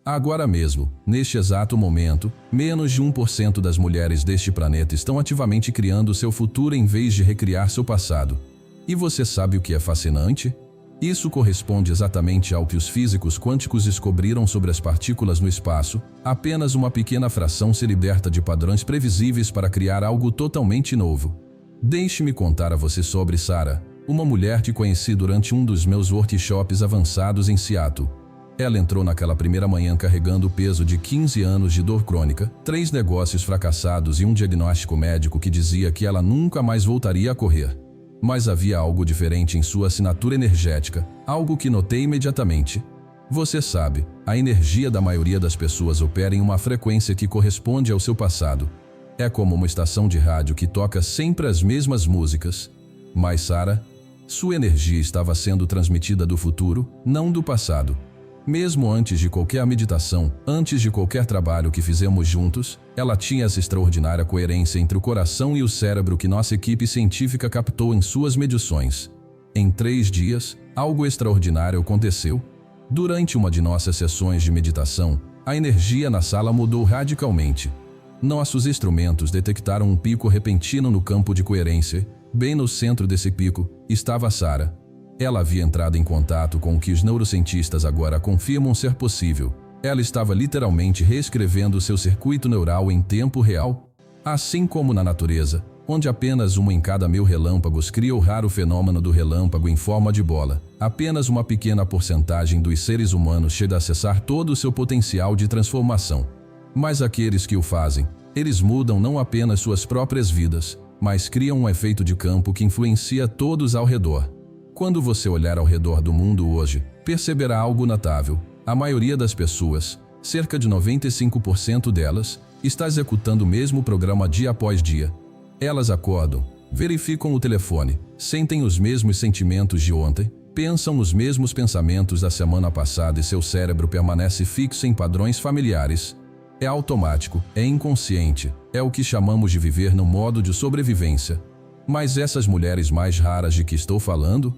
Agora mesmo, neste exato momento, menos de 1% das mulheres deste planeta estão ativamente criando seu futuro em vez de recriar seu passado. E você sabe o que é fascinante? Isso corresponde exatamente ao que os físicos quânticos descobriram sobre as partículas no espaço. Apenas uma pequena fração se liberta de padrões previsíveis para criar algo totalmente novo. Deixe-me contar a você sobre Sarah, uma mulher que conheci durante um dos meus workshops avançados em Seattle. Ela entrou naquela primeira manhã carregando o peso de 15 anos de dor crônica, 3 negócios fracassados e um diagnóstico médico que dizia que ela nunca mais voltaria a correr. Mas havia algo diferente em sua assinatura energética, algo que notei imediatamente. Você sabe, a energia da maioria das pessoas opera em uma frequência que corresponde ao seu passado. É como uma estação de rádio que toca sempre as mesmas músicas. Mas Sarah, sua energia estava sendo transmitida do futuro, não do passado. Mesmo antes de qualquer meditação, antes de qualquer trabalho que fizemos juntos, ela tinha essa extraordinária coerência entre o coração e o cérebro que nossa equipe científica captou em suas medições. Em 3 dias, algo extraordinário aconteceu. Durante uma de nossas sessões de meditação, a energia na sala mudou radicalmente. Nossos instrumentos detectaram um pico repentino no campo de coerência. Bem no centro desse pico, estava Sarah. Ela havia entrado em contato com o que os neurocientistas agora confirmam ser possível. Ela estava literalmente reescrevendo seu circuito neural em tempo real. Assim como na natureza, onde apenas uma em cada 1000 relâmpagos cria o raro fenômeno do relâmpago em forma de bola, apenas uma pequena porcentagem dos seres humanos chega a acessar todo o seu potencial de transformação. Mas aqueles que o fazem, eles mudam não apenas suas próprias vidas, mas criam um efeito de campo que influencia todos ao redor. Quando você olhar ao redor do mundo hoje, perceberá algo notável. A maioria das pessoas, cerca de 95% delas, está executando o mesmo programa dia após dia. Elas acordam, verificam o telefone, sentem os mesmos sentimentos de ontem, pensam nos mesmos pensamentos da semana passada e seu cérebro permanece fixo em padrões familiares. É automático, é inconsciente, é o que chamamos de viver no modo de sobrevivência. Mas essas mulheres mais raras de que estou falando?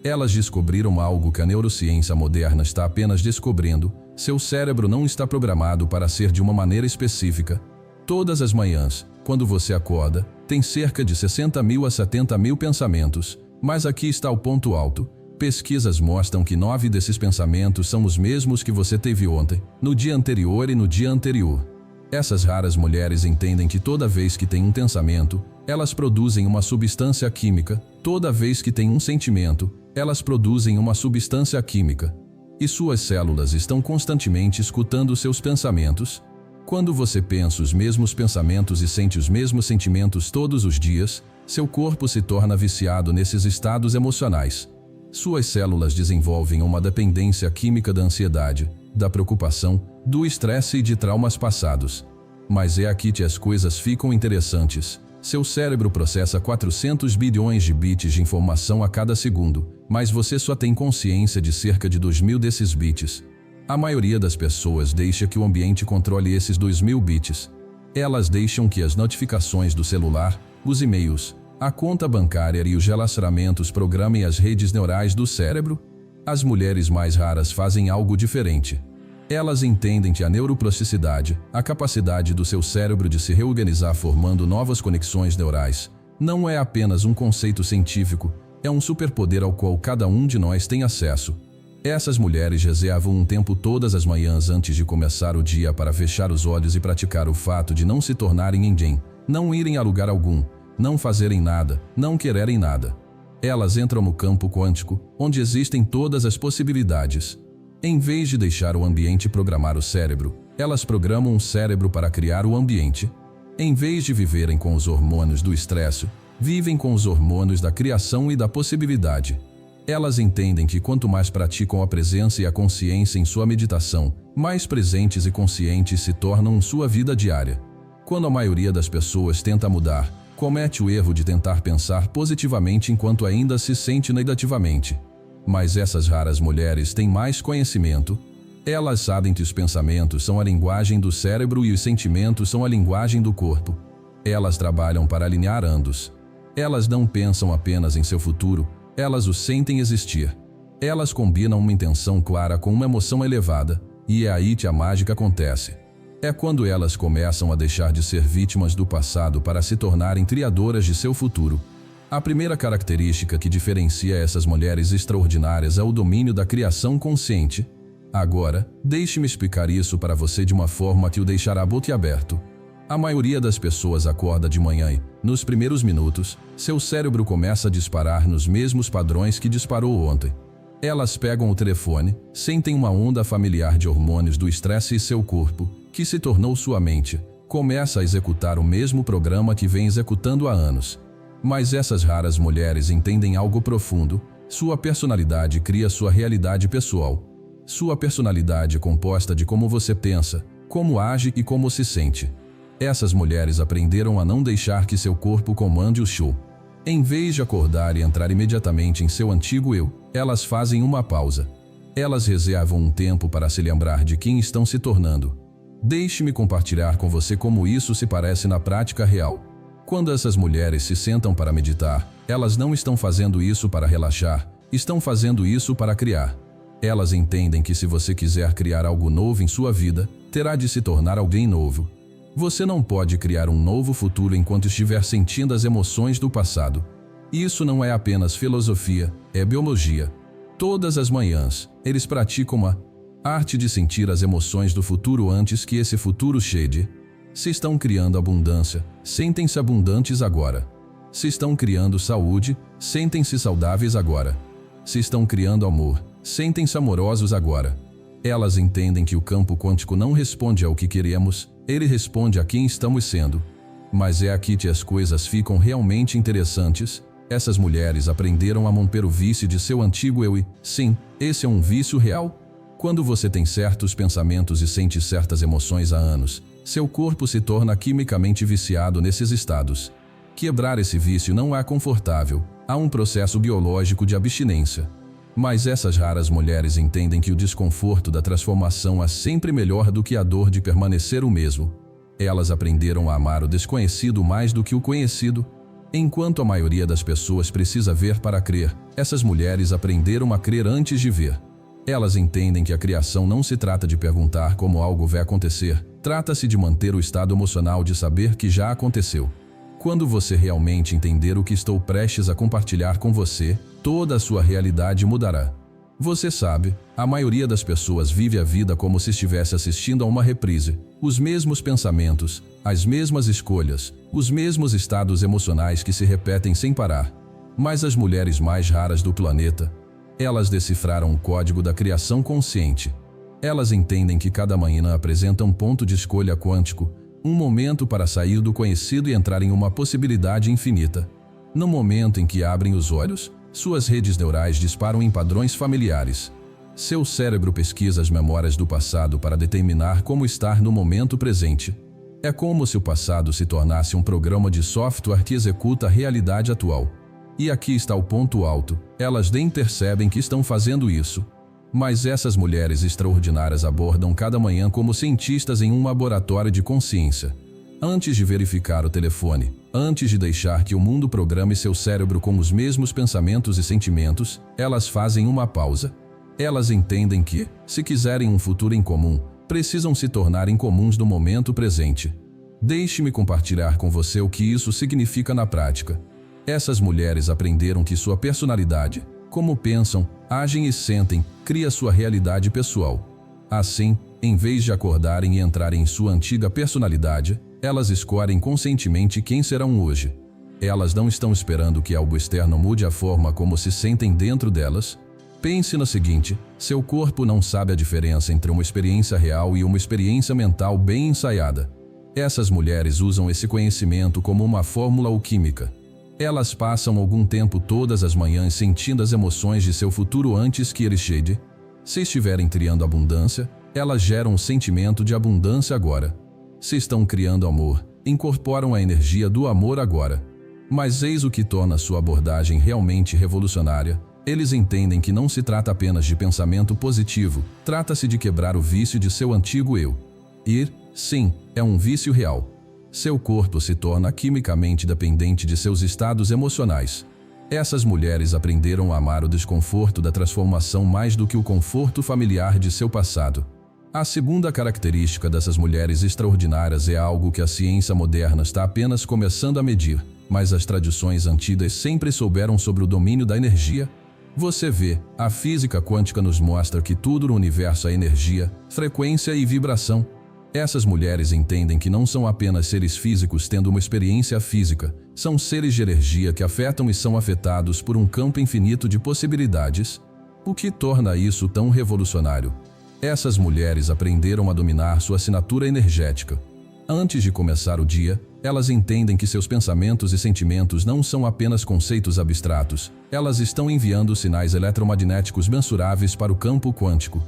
Elas descobriram algo que a neurociência moderna está apenas descobrindo. Seu cérebro não está programado para ser de uma maneira específica. Todas as manhãs, quando você acorda, tem cerca de 60.000 a 70.000 pensamentos. Mas aqui está o ponto alto. Pesquisas mostram que 9 desses pensamentos são os mesmos que você teve ontem, no dia anterior e no dia anterior. Essas raras mulheres entendem que toda vez que tem um pensamento, elas produzem uma substância química. Toda vez que tem um sentimento, elas produzem uma substância química. E suas células estão constantemente escutando seus pensamentos. Quando você pensa os mesmos pensamentos e sente os mesmos sentimentos todos os dias, seu corpo se torna viciado nesses estados emocionais. Suas células desenvolvem uma dependência química da ansiedade, da preocupação, do estresse e de traumas passados. Mas é aqui que as coisas ficam interessantes. Seu cérebro processa 400 bilhões de bits de informação a cada segundo, mas você só tem consciência de cerca de 2.000 desses bits. A maioria das pessoas deixa que o ambiente controle esses 2.000 bits. Elas deixam que as notificações do celular, os e-mails, a conta bancária e os relacionamentos programem as redes neurais do cérebro. As mulheres mais raras fazem algo diferente. Elas entendem que a neuroplasticidade, a capacidade do seu cérebro de se reorganizar formando novas conexões neurais, não é apenas um conceito científico, é um superpoder ao qual cada um de nós tem acesso. Essas mulheres reservam um tempo todas as manhãs antes de começar o dia para fechar os olhos e praticar o fato de não se tornarem ninguém, não irem a lugar algum, não fazerem nada, não quererem nada. Elas entram no campo quântico, onde existem todas as possibilidades. Em vez de deixar o ambiente programar o cérebro, elas programam o cérebro para criar o ambiente. Em vez de viverem com os hormônios do estresse, vivem com os hormônios da criação e da possibilidade. Elas entendem que quanto mais praticam a presença e a consciência em sua meditação, mais presentes e conscientes se tornam em sua vida diária. Quando a maioria das pessoas tenta mudar, comete o erro de tentar pensar positivamente enquanto ainda se sente negativamente. Mas essas raras mulheres têm mais conhecimento. Elas sabem que os pensamentos são a linguagem do cérebro e os sentimentos são a linguagem do corpo. Elas trabalham para alinhar ambos. Elas não pensam apenas em seu futuro, elas o sentem existir. Elas combinam uma intenção clara com uma emoção elevada. E é aí que a mágica acontece. É quando elas começam a deixar de ser vítimas do passado para se tornarem criadoras de seu futuro. A primeira característica que diferencia essas mulheres extraordinárias é o domínio da criação consciente. Agora, deixe-me explicar isso para você de uma forma que o deixará boquiaberto. A maioria das pessoas acorda de manhã e, nos primeiros minutos, seu cérebro começa a disparar nos mesmos padrões que disparou ontem. Elas pegam o telefone, sentem uma onda familiar de hormônios do estresse e seu corpo, que se tornou sua mente, começa a executar o mesmo programa que vem executando há anos. Mas essas raras mulheres entendem algo profundo. Sua personalidade cria sua realidade pessoal. Sua personalidade é composta de como você pensa, como age e como se sente. Essas mulheres aprenderam a não deixar que seu corpo comande o show. Em vez de acordar e entrar imediatamente em seu antigo eu, elas fazem uma pausa. Elas reservam um tempo para se lembrar de quem estão se tornando. Deixe-me compartilhar com você como isso se parece na prática real. Quando essas mulheres se sentam para meditar, elas não estão fazendo isso para relaxar, estão fazendo isso para criar. Elas entendem que se você quiser criar algo novo em sua vida, terá de se tornar alguém novo. Você não pode criar um novo futuro enquanto estiver sentindo as emoções do passado. Isso não é apenas filosofia, é biologia. Todas as manhãs, eles praticam a arte de sentir as emoções do futuro antes que esse futuro chegue. Se estão criando abundância, sentem-se abundantes agora. Se estão criando saúde, sentem-se saudáveis agora. Se estão criando amor, sentem-se amorosos agora. Elas entendem que o campo quântico não responde ao que queremos, ele responde a quem estamos sendo. Mas é aqui que as coisas ficam realmente interessantes. Essas mulheres aprenderam a romper o vício de seu antigo eu e, sim, esse é um vício real. Quando você tem certos pensamentos e sente certas emoções há anos, seu corpo se torna quimicamente viciado nesses estados. Quebrar esse vício não é confortável, há um processo biológico de abstinência. Mas essas raras mulheres entendem que o desconforto da transformação é sempre melhor do que a dor de permanecer o mesmo. Elas aprenderam a amar o desconhecido mais do que o conhecido. Enquanto a maioria das pessoas precisa ver para crer, essas mulheres aprenderam a crer antes de ver. Elas entendem que a criação não se trata de perguntar como algo vai acontecer, trata-se de manter o estado emocional de saber que já aconteceu. Quando você realmente entender o que estou prestes a compartilhar com você, toda a sua realidade mudará. Você sabe, a maioria das pessoas vive a vida como se estivesse assistindo a uma reprise. Os mesmos pensamentos, as mesmas escolhas, os mesmos estados emocionais que se repetem sem parar. Mas as mulheres mais raras do planeta, elas decifraram o código da criação consciente. Elas entendem que cada manhã apresenta um ponto de escolha quântico, um momento para sair do conhecido e entrar em uma possibilidade infinita. No momento em que abrem os olhos, suas redes neurais disparam em padrões familiares. Seu cérebro pesquisa as memórias do passado para determinar como estar no momento presente. É como se o passado se tornasse um programa de software que executa a realidade atual. E aqui está o ponto alto, elas nem percebem que estão fazendo isso. Mas essas mulheres extraordinárias abordam cada manhã como cientistas em um laboratório de consciência. Antes de verificar o telefone, antes de deixar que o mundo programe seu cérebro com os mesmos pensamentos e sentimentos, elas fazem uma pausa. Elas entendem que, se quiserem um futuro em comum, precisam se tornar incomuns no momento presente. Deixe-me compartilhar com você o que isso significa na prática. Essas mulheres aprenderam que sua personalidade, como pensam, agem e sentem, cria sua realidade pessoal. Assim, em vez de acordarem e entrarem em sua antiga personalidade, elas escolhem conscientemente quem serão hoje. Elas não estão esperando que algo externo mude a forma como se sentem dentro delas. Pense no seguinte, seu corpo não sabe a diferença entre uma experiência real e uma experiência mental bem ensaiada. Essas mulheres usam esse conhecimento como uma fórmula alquímica. Elas passam algum tempo todas as manhãs sentindo as emoções de seu futuro antes que ele chegue. Se estiverem criando abundância, elas geram o sentimento de abundância agora. Se estão criando amor, incorporam a energia do amor agora. Mas eis o que torna sua abordagem realmente revolucionária. Eles entendem que não se trata apenas de pensamento positivo, trata-se de quebrar o vício de seu antigo eu. E, sim, é um vício real. Seu corpo se torna quimicamente dependente de seus estados emocionais. Essas mulheres aprenderam a amar o desconforto da transformação mais do que o conforto familiar de seu passado. A segunda característica dessas mulheres extraordinárias é algo que a ciência moderna está apenas começando a medir, mas as tradições antigas sempre souberam sobre o domínio da energia. Você vê, a física quântica nos mostra que tudo no universo é energia, frequência e vibração. Essas mulheres entendem que não são apenas seres físicos tendo uma experiência física, são seres de energia que afetam e são afetados por um campo infinito de possibilidades. O que torna isso tão revolucionário? Essas mulheres aprenderam a dominar sua assinatura energética. Antes de começar o dia, elas entendem que seus pensamentos e sentimentos não são apenas conceitos abstratos, elas estão enviando sinais eletromagnéticos mensuráveis para o campo quântico.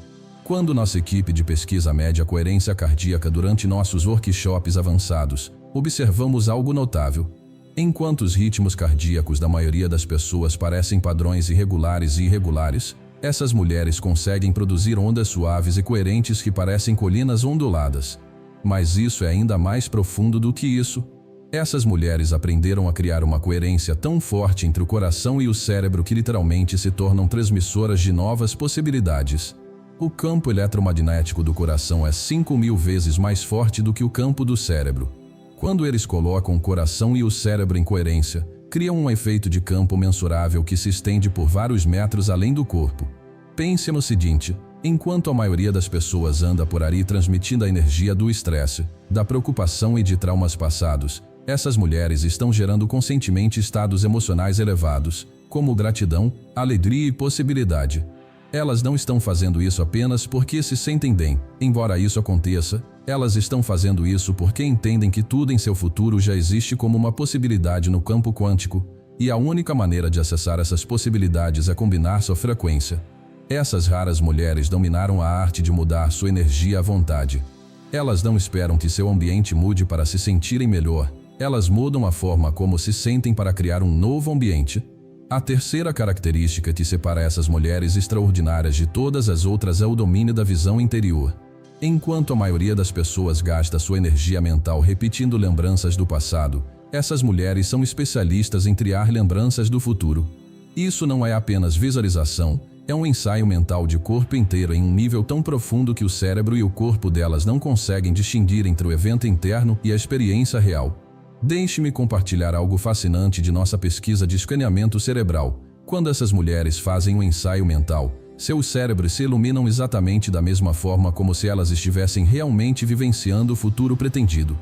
Quando nossa equipe de pesquisa mede a coerência cardíaca durante nossos workshops avançados, observamos algo notável. Enquanto os ritmos cardíacos da maioria das pessoas parecem padrões irregulares e irregulares, essas mulheres conseguem produzir ondas suaves e coerentes que parecem colinas onduladas. Mas isso é ainda mais profundo do que isso. Essas mulheres aprenderam a criar uma coerência tão forte entre o coração e o cérebro que literalmente se tornam transmissoras de novas possibilidades. O campo eletromagnético do coração é 5.000 vezes mais forte do que o campo do cérebro. Quando eles colocam o coração e o cérebro em coerência, criam um efeito de campo mensurável que se estende por vários metros além do corpo. Pense no seguinte: enquanto a maioria das pessoas anda por aí transmitindo a energia do estresse, da preocupação e de traumas passados, essas mulheres estão gerando conscientemente estados emocionais elevados, como gratidão, alegria e possibilidade. Elas não estão fazendo isso apenas porque se sentem bem, embora isso aconteça, elas estão fazendo isso porque entendem que tudo em seu futuro já existe como uma possibilidade no campo quântico, e a única maneira de acessar essas possibilidades é combinar sua frequência. Essas raras mulheres dominaram a arte de mudar sua energia à vontade. Elas não esperam que seu ambiente mude para se sentirem melhor, elas mudam a forma como se sentem para criar um novo ambiente. A terceira característica que separa essas mulheres extraordinárias de todas as outras é o domínio da visão interior. Enquanto a maioria das pessoas gasta sua energia mental repetindo lembranças do passado, essas mulheres são especialistas em criar lembranças do futuro. Isso não é apenas visualização, é um ensaio mental de corpo inteiro em um nível tão profundo que o cérebro e o corpo delas não conseguem distinguir entre o evento interno e a experiência real. Deixe-me compartilhar algo fascinante de nossa pesquisa de escaneamento cerebral. Quando essas mulheres fazem um ensaio mental, seus cérebros se iluminam exatamente da mesma forma como se elas estivessem realmente vivenciando o futuro pretendido.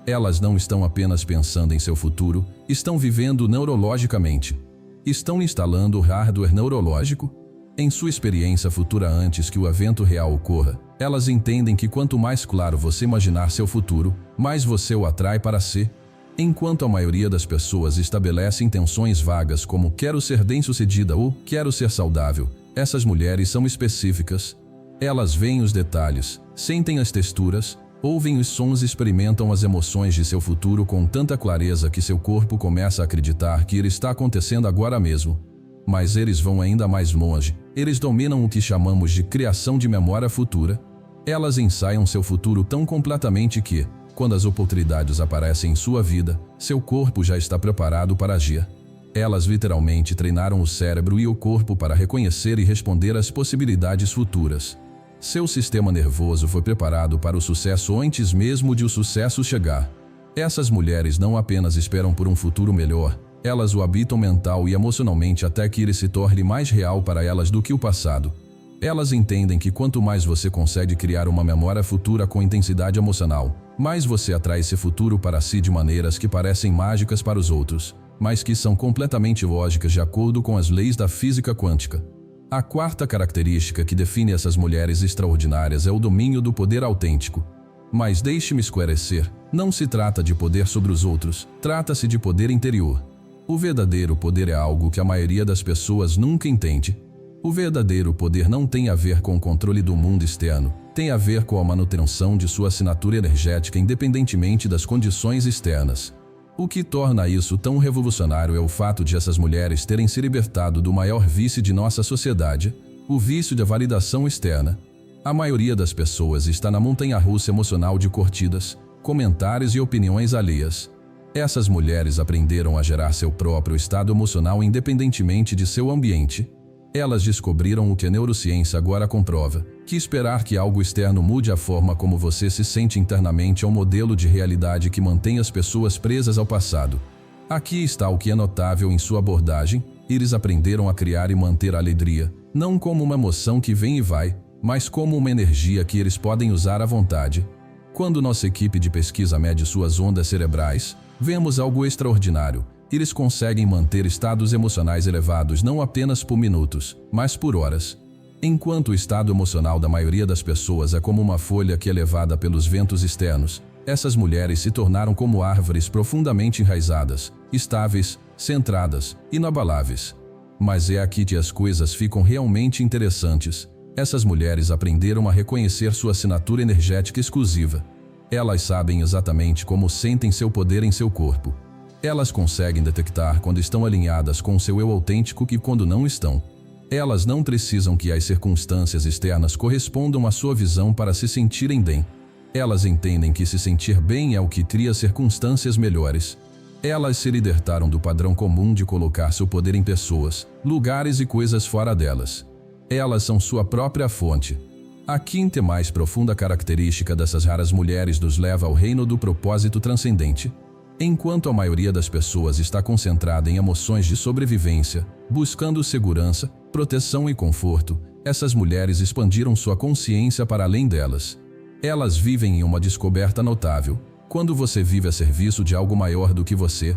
Elas não estão apenas pensando em seu futuro, estão vivendo neurologicamente. Estão instalando o hardware neurológico. Em sua experiência futura antes que o evento real ocorra, elas entendem que quanto mais claro você imaginar seu futuro, mais você o atrai para si. Enquanto a maioria das pessoas estabelece intenções vagas como quero ser bem-sucedida ou quero ser saudável, essas mulheres são específicas. Elas veem os detalhes, sentem as texturas, ouvem os sons e experimentam as emoções de seu futuro com tanta clareza que seu corpo começa a acreditar que ele está acontecendo agora mesmo. Mas eles vão ainda mais longe, eles dominam o que chamamos de criação de memória futura. Elas ensaiam seu futuro tão completamente que, quando as oportunidades aparecem em sua vida, seu corpo já está preparado para agir. Elas literalmente treinaram o cérebro e o corpo para reconhecer e responder às possibilidades futuras. Seu sistema nervoso foi preparado para o sucesso antes mesmo de o sucesso chegar. Essas mulheres não apenas esperam por um futuro melhor, elas o habitam mental e emocionalmente até que ele se torne mais real para elas do que o passado. Elas entendem que quanto mais você consegue criar uma memória futura com intensidade emocional, mais você atrai esse futuro para si de maneiras que parecem mágicas para os outros, mas que são completamente lógicas de acordo com as leis da física quântica. A quarta característica que define essas mulheres extraordinárias é o domínio do poder autêntico. Mas deixe-me esclarecer, não se trata de poder sobre os outros, trata-se de poder interior. O verdadeiro poder é algo que a maioria das pessoas nunca entende. O verdadeiro poder não tem a ver com o controle do mundo externo, tem a ver com a manutenção de sua assinatura energética independentemente das condições externas. O que torna isso tão revolucionário é o fato de essas mulheres terem se libertado do maior vício de nossa sociedade, o vício da validação externa. A maioria das pessoas está na montanha-russa emocional de curtidas, comentários e opiniões alheias. Essas mulheres aprenderam a gerar seu próprio estado emocional independentemente de seu ambiente. Elas descobriram o que a neurociência agora comprova, que esperar que algo externo mude a forma como você se sente internamente é um modelo de realidade que mantém as pessoas presas ao passado. Aqui está o que é notável em sua abordagem: eles aprenderam a criar e manter a alegria, não como uma emoção que vem e vai, mas como uma energia que eles podem usar à vontade. Quando nossa equipe de pesquisa mede suas ondas cerebrais, vemos algo extraordinário. Eles conseguem manter estados emocionais elevados não apenas por minutos, mas por horas. Enquanto o estado emocional da maioria das pessoas é como uma folha que é levada pelos ventos externos, essas mulheres se tornaram como árvores profundamente enraizadas, estáveis, centradas, inabaláveis. Mas é aqui que as coisas ficam realmente interessantes. Essas mulheres aprenderam a reconhecer sua assinatura energética exclusiva. Elas sabem exatamente como sentem seu poder em seu corpo. Elas conseguem detectar quando estão alinhadas com o seu eu autêntico e quando não estão. Elas não precisam que as circunstâncias externas correspondam à sua visão para se sentirem bem. Elas entendem que se sentir bem é o que cria circunstâncias melhores. Elas se libertaram do padrão comum de colocar seu poder em pessoas, lugares e coisas fora delas. Elas são sua própria fonte. A quinta e mais profunda característica dessas raras mulheres nos leva ao reino do propósito transcendente. Enquanto a maioria das pessoas está concentrada em emoções de sobrevivência, buscando segurança, proteção e conforto, essas mulheres expandiram sua consciência para além delas. Elas vivem em uma descoberta notável. Quando você vive a serviço de algo maior do que você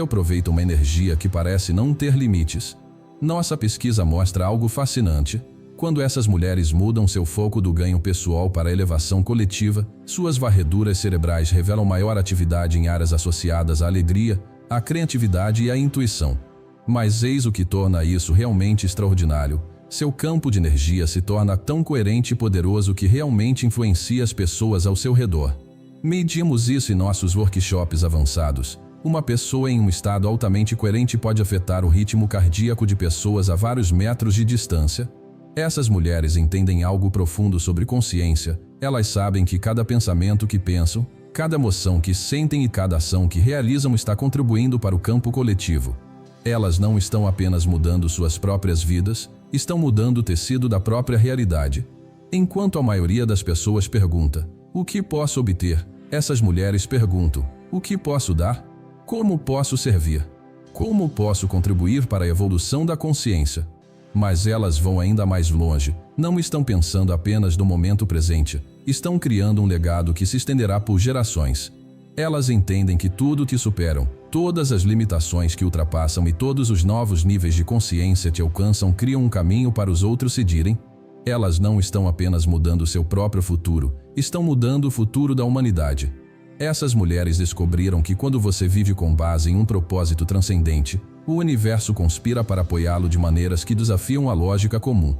aproveita uma energia que parece não ter limites. Nossa pesquisa mostra algo fascinante. Quando essas mulheres mudam seu foco do ganho pessoal para a elevação coletiva, suas varreduras cerebrais revelam maior atividade em áreas associadas à alegria, à criatividade e à intuição. Mas eis o que torna isso realmente extraordinário: seu campo de energia se torna tão coerente e poderoso que realmente influencia as pessoas ao seu redor. Medimos isso em nossos workshops avançados. Uma pessoa em um estado altamente coerente pode afetar o ritmo cardíaco de pessoas a vários metros de distância. Essas mulheres entendem algo profundo sobre consciência. Elas sabem que cada pensamento que pensam, cada emoção que sentem e cada ação que realizam está contribuindo para o campo coletivo. Elas não estão apenas mudando suas próprias vidas, estão mudando o tecido da própria realidade. Enquanto a maioria das pessoas pergunta: o que posso obter? Essas mulheres perguntam: o que posso dar? Como posso servir? Como posso contribuir para a evolução da consciência? Mas elas vão ainda mais longe. Não estão pensando apenas no momento presente. Estão criando um legado que se estenderá por gerações. Elas entendem que tudo que superam, todas as limitações que ultrapassam e todos os novos níveis de consciência que alcançam criam um caminho para os outros seguirem. Elas não estão apenas mudando seu próprio futuro, estão mudando o futuro da humanidade. Essas mulheres descobriram que quando você vive com base em um propósito transcendente, o universo conspira para apoiá-lo de maneiras que desafiam a lógica comum.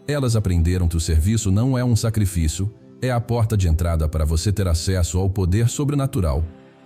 Elas aprenderam que o serviço não é um sacrifício, é a porta de entrada para você ter acesso ao poder sobrenatural.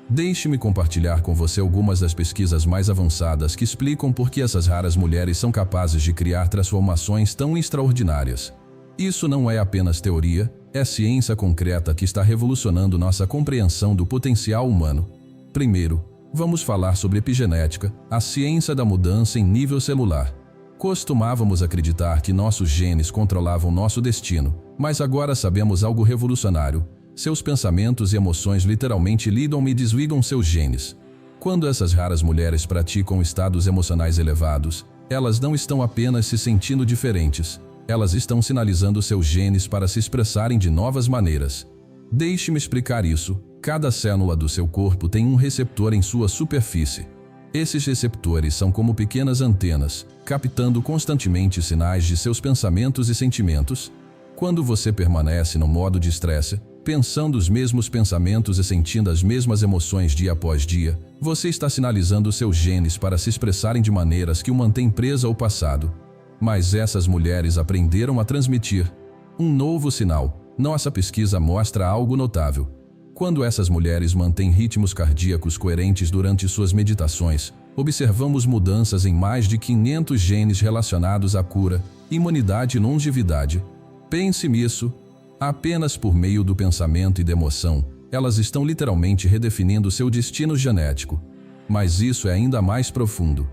Deixe-me compartilhar com você algumas das pesquisas mais avançadas que explicam por que essas raras mulheres são capazes de criar transformações tão extraordinárias. Isso não é apenas teoria, é ciência concreta que está revolucionando nossa compreensão do potencial humano. Primeiro, vamos falar sobre epigenética, a ciência da mudança em nível celular. Costumávamos acreditar que nossos genes controlavam nosso destino, mas agora sabemos algo revolucionário. Seus pensamentos e emoções literalmente lidam e desligam seus genes. Quando essas raras mulheres praticam estados emocionais elevados, elas não estão apenas se sentindo diferentes, elas estão sinalizando seus genes para se expressarem de novas maneiras. Deixe-me explicar isso. Cada célula do seu corpo tem um receptor em sua superfície. Esses receptores são como pequenas antenas, captando constantemente sinais de seus pensamentos e sentimentos. Quando você permanece no modo de estresse, pensando os mesmos pensamentos e sentindo as mesmas emoções dia após dia, você está sinalizando seus genes para se expressarem de maneiras que o mantêm preso ao passado. Mas essas mulheres aprenderam a transmitir um novo sinal. Nossa pesquisa mostra algo notável. Quando essas mulheres mantêm ritmos cardíacos coerentes durante suas meditações, observamos mudanças em mais de 500 genes relacionados à cura, imunidade e longevidade. Pense nisso. Apenas por meio do pensamento e da emoção, elas estão literalmente redefinindo seu destino genético. Mas isso é ainda mais profundo.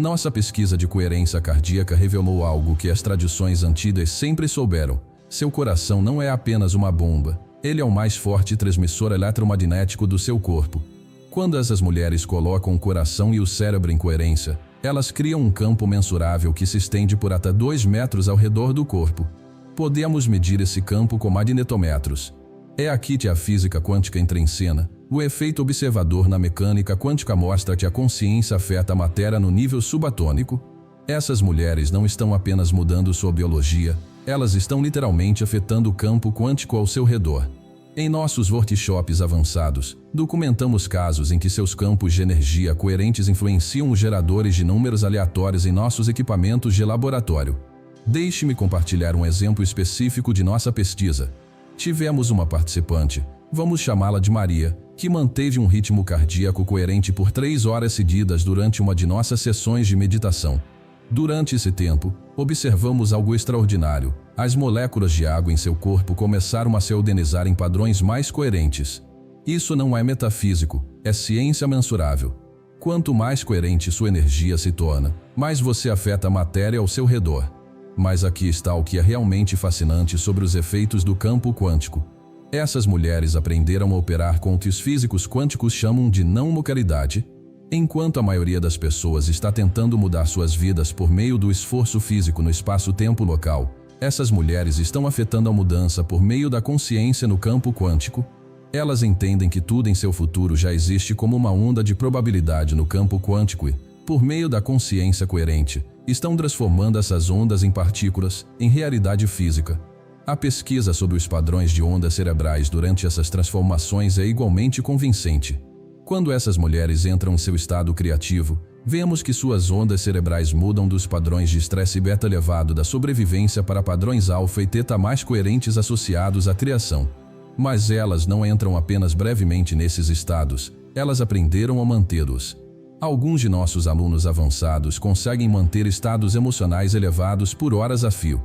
Nossa pesquisa de coerência cardíaca revelou algo que as tradições antigas sempre souberam. Seu coração não é apenas uma bomba, ele é o mais forte transmissor eletromagnético do seu corpo. Quando essas mulheres colocam o coração e o cérebro em coerência, elas criam um campo mensurável que se estende por até 2 metros ao redor do corpo. Podemos medir esse campo com magnetômetros. É aqui que a física quântica entra em cena. O efeito observador na mecânica quântica mostra que a consciência afeta a matéria no nível subatômico. Essas mulheres não estão apenas mudando sua biologia, elas estão literalmente afetando o campo quântico ao seu redor. Em nossos workshops avançados, documentamos casos em que seus campos de energia coerentes influenciam os geradores de números aleatórios em nossos equipamentos de laboratório. Deixe-me compartilhar um exemplo específico de nossa pesquisa. Tivemos uma participante, vamos chamá-la de Maria, que manteve um ritmo cardíaco coerente por 3 horas seguidas durante uma de nossas sessões de meditação. Durante esse tempo, observamos algo extraordinário. As moléculas de água em seu corpo começaram a se organizar em padrões mais coerentes. Isso não é metafísico, é ciência mensurável. Quanto mais coerente sua energia se torna, mais você afeta a matéria ao seu redor. Mas aqui está o que é realmente fascinante sobre os efeitos do campo quântico. Essas mulheres aprenderam a operar com o que os físicos quânticos chamam de não-localidade. Enquanto a maioria das pessoas está tentando mudar suas vidas por meio do esforço físico no espaço-tempo local, essas mulheres estão afetando a mudança por meio da consciência no campo quântico. Elas entendem que tudo em seu futuro já existe como uma onda de probabilidade no campo quântico e, por meio da consciência coerente, estão transformando essas ondas em partículas, em realidade física. A pesquisa sobre os padrões de ondas cerebrais durante essas transformações é igualmente convincente. Quando essas mulheres entram em seu estado criativo, vemos que suas ondas cerebrais mudam dos padrões de estresse beta elevado da sobrevivência para padrões alfa e teta mais coerentes associados à criação. Mas elas não entram apenas brevemente nesses estados, elas aprenderam a mantê-los. Alguns de nossos alunos avançados conseguem manter estados emocionais elevados por horas a fio.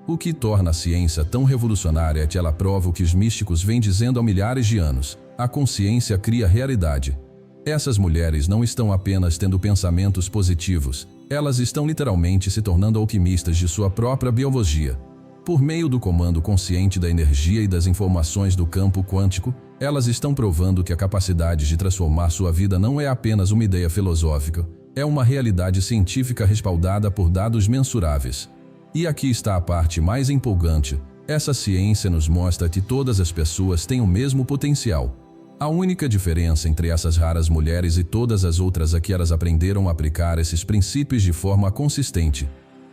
O que torna a ciência tão revolucionária é que ela prova o que os místicos vêm dizendo há milhares de anos: a consciência cria realidade. Essas mulheres não estão apenas tendo pensamentos positivos, elas estão literalmente se tornando alquimistas de sua própria biologia. Por meio do comando consciente da energia e das informações do campo quântico, elas estão provando que a capacidade de transformar sua vida não é apenas uma ideia filosófica, é uma realidade científica respaldada por dados mensuráveis. E aqui está a parte mais empolgante: essa ciência nos mostra que todas as pessoas têm o mesmo potencial. A única diferença entre essas raras mulheres e todas as outras é que elas aprenderam a aplicar esses princípios de forma consistente.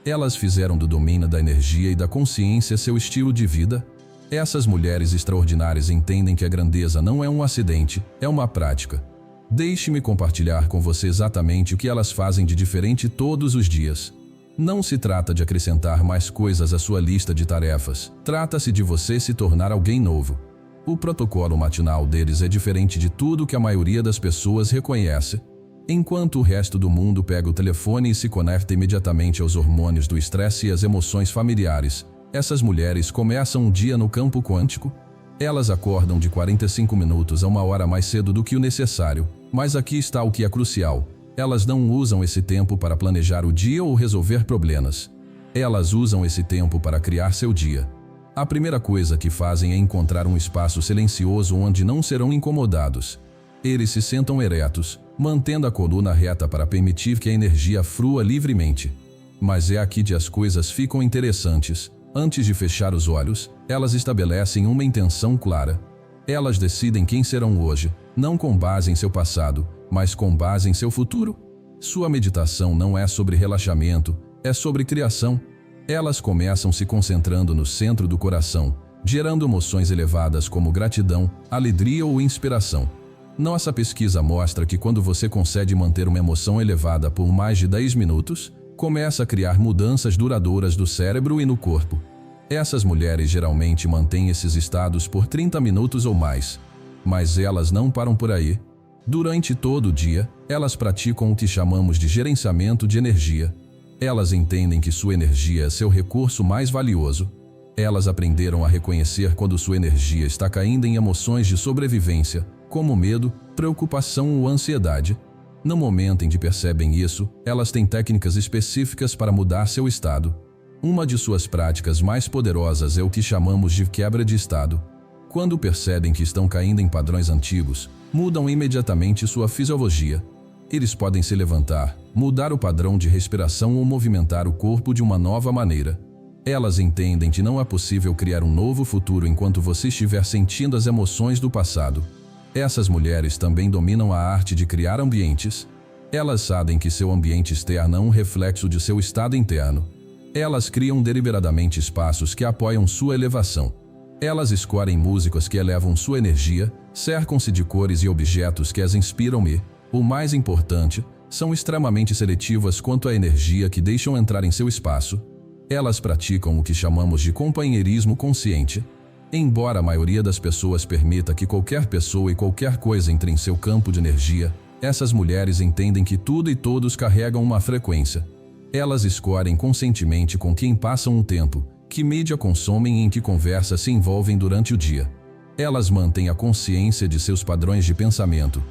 Elas fizeram do domínio da energia e da consciência seu estilo de vida. Essas mulheres extraordinárias entendem que a grandeza não é um acidente, é uma prática. Deixe-me compartilhar com você exatamente o que elas fazem de diferente todos os dias. Não se trata de acrescentar mais coisas à sua lista de tarefas, trata-se de você se tornar alguém novo. O protocolo matinal deles é diferente de tudo que a maioria das pessoas reconhece. Enquanto o resto do mundo pega o telefone e se conecta imediatamente aos hormônios do estresse e às emoções familiares, essas mulheres começam um dia no campo quântico. Elas acordam de 45 minutos a 1 hora mais cedo do que o necessário, mas aqui está o que é crucial: elas não usam esse tempo para planejar o dia ou resolver problemas. Elas usam esse tempo para criar seu dia. A primeira coisa que fazem é encontrar um espaço silencioso onde não serão incomodados. Eles se sentam eretos, mantendo a coluna reta para permitir que a energia flua livremente. Mas é aqui que as coisas ficam interessantes. Antes de fechar os olhos, elas estabelecem uma intenção clara. Elas decidem quem serão hoje, não com base em seu passado, mas com base em seu futuro. Sua meditação não é sobre relaxamento, é sobre criação. Elas começam se concentrando no centro do coração, gerando emoções elevadas como gratidão, alegria ou inspiração. Nossa pesquisa mostra que quando você consegue manter uma emoção elevada por mais de 10 minutos, começa a criar mudanças duradouras do cérebro e no corpo. Essas mulheres geralmente mantêm esses estados por 30 minutos ou mais. Mas elas não param por aí. Durante todo o dia, elas praticam o que chamamos de gerenciamento de energia. Elas entendem que sua energia é seu recurso mais valioso. Elas aprenderam a reconhecer quando sua energia está caindo em emoções de sobrevivência, como medo, preocupação ou ansiedade. No momento em que percebem isso, elas têm técnicas específicas para mudar seu estado. Uma de suas práticas mais poderosas é o que chamamos de quebra de estado. Quando percebem que estão caindo em padrões antigos, mudam imediatamente sua fisiologia. Eles podem se levantar, mudar o padrão de respiração ou movimentar o corpo de uma nova maneira. Elas entendem que não é possível criar um novo futuro enquanto você estiver sentindo as emoções do passado. Essas mulheres também dominam a arte de criar ambientes. Elas sabem que seu ambiente externo é um reflexo de seu estado interno. Elas criam deliberadamente espaços que apoiam sua elevação. Elas escolhem músicas que elevam sua energia, cercam-se de cores e objetos que as inspiram e, o mais importante, são extremamente seletivas quanto à energia que deixam entrar em seu espaço. Elas praticam o que chamamos de companheirismo consciente. Embora a maioria das pessoas permita que qualquer pessoa e qualquer coisa entre em seu campo de energia, essas mulheres entendem que tudo e todos carregam uma frequência. Elas escolhem conscientemente com quem passam um tempo, que mídia consomem e em que conversa se envolvem durante o dia. Elas mantêm a consciência de seus padrões de pensamento.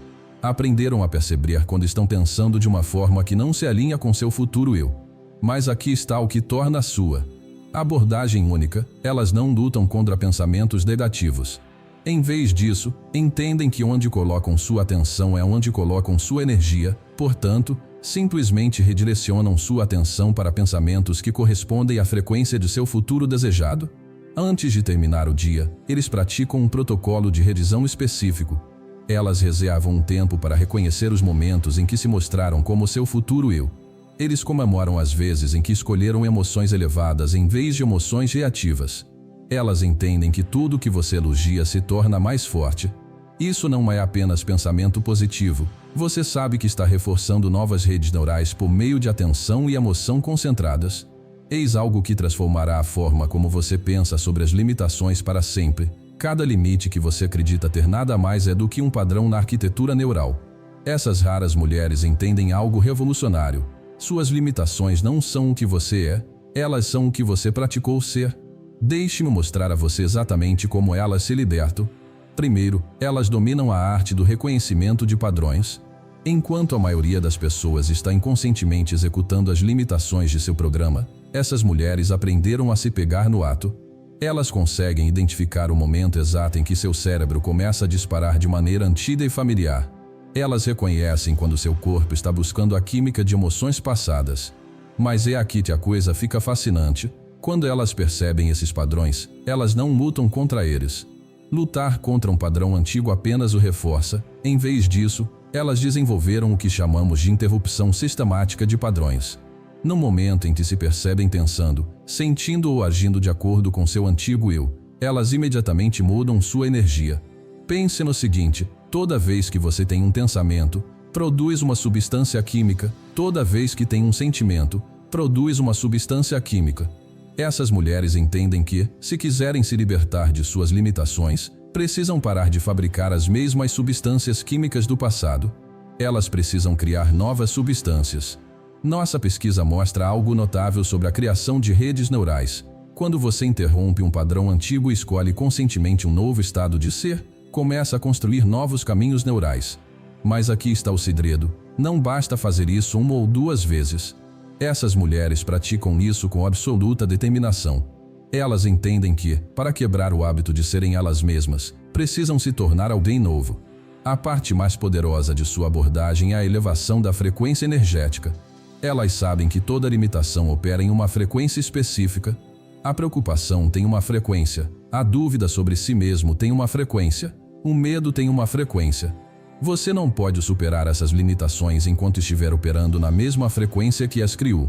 Aprenderam a perceber quando estão pensando de uma forma que não se alinha com seu futuro eu. Mas aqui está o que torna a sua abordagem única. Elas não lutam contra pensamentos negativos. Em vez disso, entendem que onde colocam sua atenção é onde colocam sua energia, portanto, simplesmente redirecionam sua atenção para pensamentos que correspondem à frequência de seu futuro desejado. Antes de terminar o dia, eles praticam um protocolo de revisão específico. Elas reservam um tempo para reconhecer os momentos em que se mostraram como seu futuro eu. Eles comemoram as vezes em que escolheram emoções elevadas em vez de emoções reativas. Elas entendem que tudo que você elogia se torna mais forte. Isso não é apenas pensamento positivo. Você sabe que está reforçando novas redes neurais por meio de atenção e emoção concentradas. Eis algo que transformará a forma como você pensa sobre as limitações para sempre. Cada limite que você acredita ter nada mais é do que um padrão na arquitetura neural. Essas raras mulheres entendem algo revolucionário. Suas limitações não são o que você é, elas são o que você praticou ser. Deixe-me mostrar a você exatamente como elas se libertam. Primeiro, elas dominam a arte do reconhecimento de padrões. Enquanto a maioria das pessoas está inconscientemente executando as limitações de seu programa, essas mulheres aprenderam a se pegar no ato. Elas conseguem identificar o momento exato em que seu cérebro começa a disparar de maneira antiga e familiar. Elas reconhecem quando seu corpo está buscando a química de emoções passadas. Mas é aqui que a coisa fica fascinante. Quando elas percebem esses padrões, elas não lutam contra eles. Lutar contra um padrão antigo apenas o reforça. Em vez disso, elas desenvolveram o que chamamos de interrupção sistemática de padrões. No momento em que se percebem pensando, sentindo ou agindo de acordo com seu antigo eu, elas imediatamente mudam sua energia. Pense no seguinte: toda vez que você tem um pensamento, produz uma substância química. Toda vez que tem um sentimento, produz uma substância química. Essas mulheres entendem que, se quiserem se libertar de suas limitações, precisam parar de fabricar as mesmas substâncias químicas do passado. Elas precisam criar novas substâncias. Nossa pesquisa mostra algo notável sobre a criação de redes neurais. Quando você interrompe um padrão antigo e escolhe conscientemente um novo estado de ser, começa a construir novos caminhos neurais. Mas aqui está o segredo: não basta fazer isso uma ou duas vezes. Essas mulheres praticam isso com absoluta determinação. Elas entendem que, para quebrar o hábito de serem elas mesmas, precisam se tornar alguém novo. A parte mais poderosa de sua abordagem é a elevação da frequência energética. Elas sabem que toda limitação opera em uma frequência específica. A preocupação tem uma frequência, a dúvida sobre si mesmo tem uma frequência, o medo tem uma frequência. Você não pode superar essas limitações enquanto estiver operando na mesma frequência que as criou.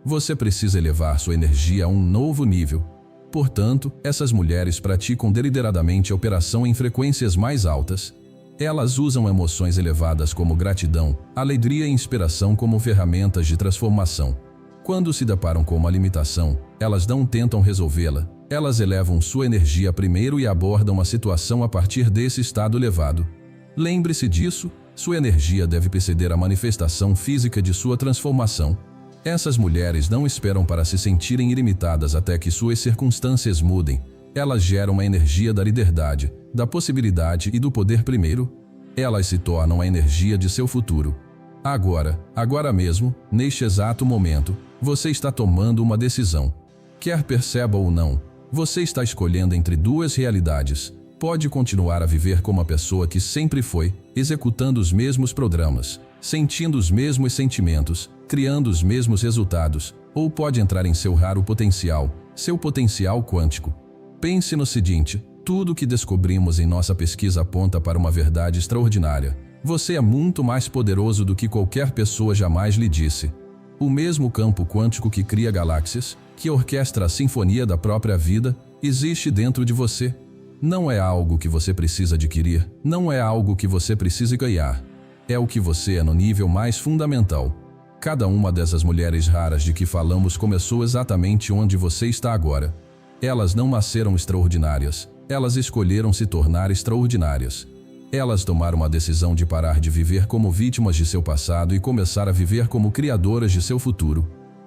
Você precisa elevar sua energia a um novo nível. Portanto, essas mulheres praticam deliberadamente a operação em frequências mais altas. Elas usam emoções elevadas como gratidão, alegria e inspiração como ferramentas de transformação. Quando se deparam com uma limitação, elas não tentam resolvê-la. Elas elevam sua energia primeiro e abordam a situação a partir desse estado elevado. Lembre-se disso, sua energia deve preceder a manifestação física de sua transformação. Essas mulheres não esperam para se sentirem ilimitadas até que suas circunstâncias mudem. Elas geram uma energia da liberdade, da possibilidade e do poder primeiro. Elas se tornam a energia de seu futuro. Agora mesmo, neste exato momento, você está tomando uma decisão. Quer perceba ou não, você está escolhendo entre duas realidades. Pode continuar a viver como a pessoa que sempre foi, executando os mesmos programas, sentindo os mesmos sentimentos, criando os mesmos resultados, ou pode entrar em seu raro potencial, seu potencial quântico. Pense no seguinte: tudo que descobrimos em nossa pesquisa aponta para uma verdade extraordinária. Você é muito mais poderoso do que qualquer pessoa jamais lhe disse. O mesmo campo quântico que cria galáxias, que orquestra a sinfonia da própria vida, existe dentro de você. Não é algo que você precisa adquirir, não é algo que você precisa ganhar. É o que você é no nível mais fundamental. Cada uma dessas mulheres raras de que falamos começou exatamente onde você está agora. Elas não nasceram extraordinárias, elas escolheram se tornar extraordinárias. Elas tomaram a decisão de parar de viver como vítimas de seu passado e começar a viver como criadoras de seu futuro.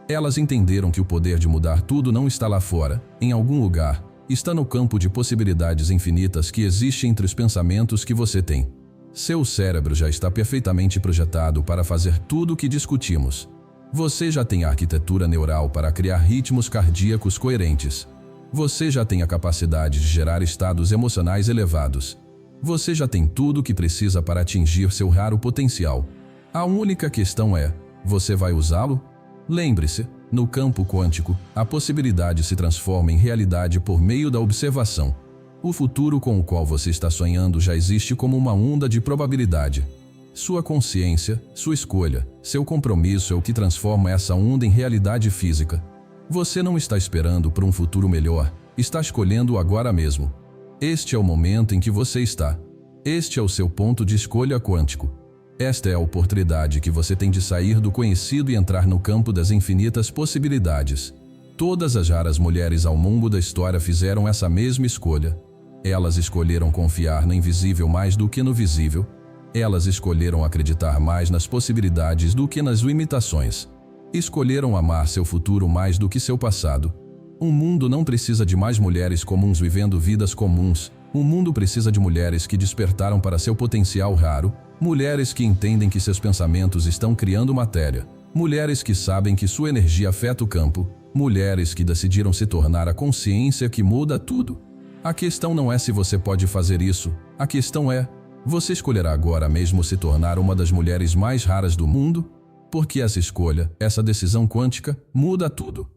Elas entenderam que o poder de mudar tudo não está lá fora, em algum lugar, está no campo de possibilidades infinitas que existe entre os pensamentos que você tem. Seu cérebro já está perfeitamente projetado para fazer tudo o que discutimos. Você já tem a arquitetura neural para criar ritmos cardíacos coerentes. Você já tem a capacidade de gerar estados emocionais elevados. Você já tem tudo o que precisa para atingir seu raro potencial. A única questão é: você vai usá-lo? Lembre-se, no campo quântico, a possibilidade se transforma em realidade por meio da observação. O futuro com o qual você está sonhando já existe como uma onda de probabilidade. Sua consciência, sua escolha, seu compromisso é o que transforma essa onda em realidade física. Você não está esperando por um futuro melhor, está escolhendo agora mesmo. Este é o momento em que você está. Este é o seu ponto de escolha quântico. Esta é a oportunidade que você tem de sair do conhecido e entrar no campo das infinitas possibilidades. Todas as raras mulheres ao longo da história fizeram essa mesma escolha. Elas escolheram confiar no invisível mais do que no visível. Elas escolheram acreditar mais nas possibilidades do que nas limitações. Escolheram amar seu futuro mais do que seu passado. O mundo não precisa de mais mulheres comuns vivendo vidas comuns. O mundo precisa de mulheres que despertaram para seu potencial raro, mulheres que entendem que seus pensamentos estão criando matéria, mulheres que sabem que sua energia afeta o campo, mulheres que decidiram se tornar a consciência que muda tudo. A questão não é se você pode fazer isso, a questão é: você escolherá agora mesmo se tornar uma das mulheres mais raras do mundo? Porque essa escolha, essa decisão quântica, muda tudo.